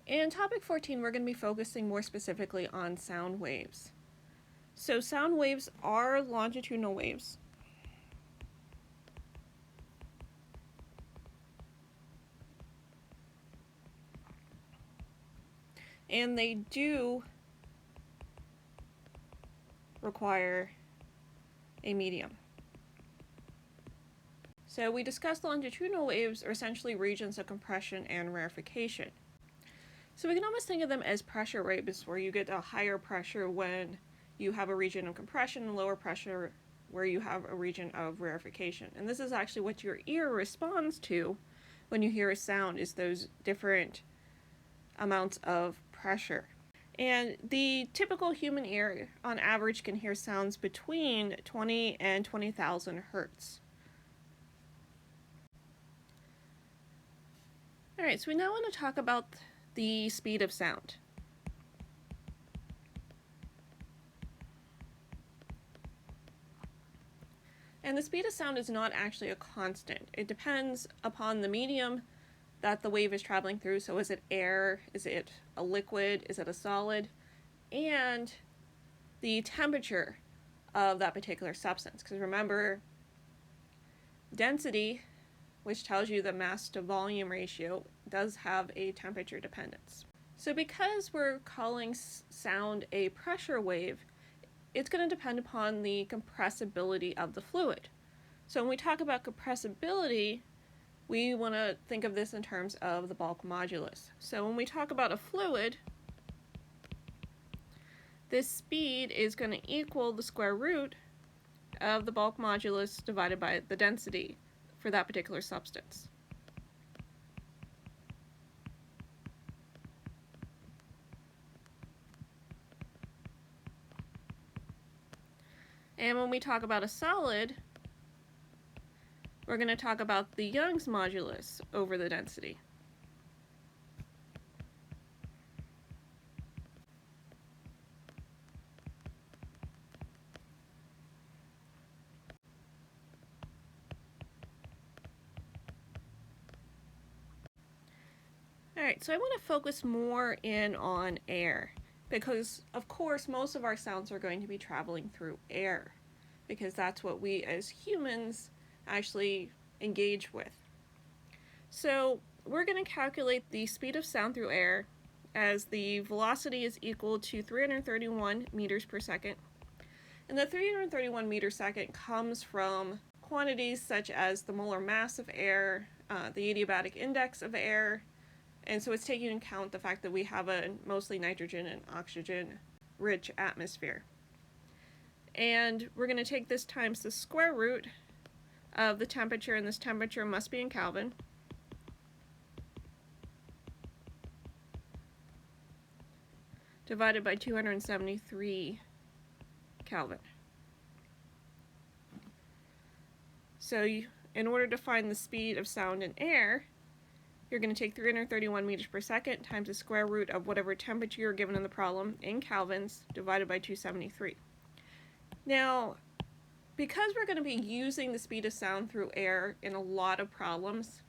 In topic 14, we're going to be focusing more specifically on sound waves. So sound waves are longitudinal waves. And they do require a medium. So we discussed longitudinal waves are essentially regions of compression and rarefication. So we can almost think of them as pressure waves, where you get a higher pressure when you have a region of compression and lower pressure where you have a region of rarefication. And this is actually what your ear responds to when you hear a sound, is those different amounts of pressure. And the typical human ear on average can hear sounds between 20 and 20,000 hertz. Alright, so we now want to talk about the speed of sound. And the speed of sound is not actually a constant. It depends upon the medium that the wave is traveling through. So is it air? Is it a liquid? Is it a solid? And the temperature of that particular substance. Because remember, density, which tells you the mass to volume ratio, does have a temperature dependence. So because we're calling sound a pressure wave, it's going to depend upon the compressibility of the fluid. So when we talk about compressibility, we want to think of this in terms of the bulk modulus. So when we talk about a fluid, this speed is going to equal the square root of the bulk modulus divided by the density for that particular substance. And when we talk about a solid, we're going to talk about the Young's modulus over the density. Alright, so I want to focus more in on air, because of course most of our sounds are going to be traveling through air, because that's what we as humans actually engage with. So we're going to calculate the speed of sound through air as the velocity is equal to 331 meters per second. And the 331 meters per second comes from quantities such as the molar mass of air, the adiabatic index of air, and so it's taking into account the fact that we have a mostly nitrogen and oxygen rich atmosphere. And we're going to take this times the square root of the temperature, and this temperature must be in Kelvin, divided by 273 Kelvin. So in order to find the speed of sound in air, you're going to take 331 meters per second times the square root of whatever temperature you're given in the problem in kelvins divided by 273. Now, because we're going to be using the speed of sound through air in a lot of problems,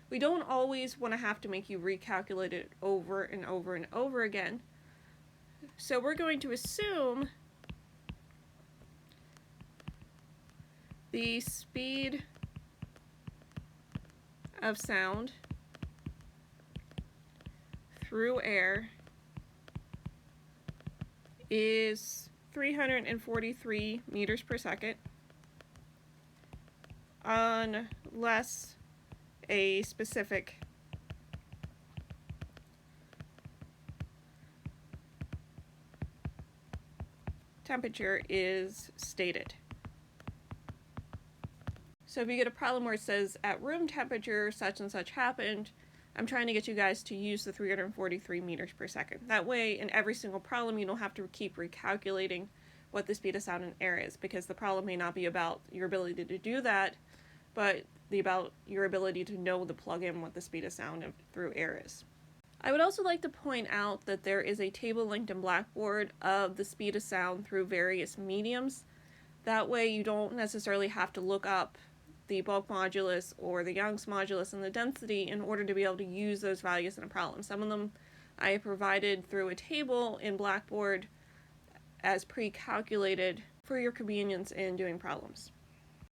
we don't always want to have to make you recalculate it over and over and over again. So we're going to assume the speed of sound through air is 343 meters per second, unless a specific temperature is stated. So if you get a problem where it says at room temperature such and such happened, I'm trying to get you guys to use the 343 meters per second. That way, in every single problem, you don't have to keep recalculating what the speed of sound in air is, because the problem may not be about your ability to do that, but about your ability to know to plug in what the speed of sound through air is. I would also like to point out that there is a table linked in Blackboard of the speed of sound through various mediums. That way you don't necessarily have to look up the bulk modulus or the Young's modulus and the density in order to be able to use those values in a problem. Some of them I have provided through a table in Blackboard as pre-calculated for your convenience in doing problems.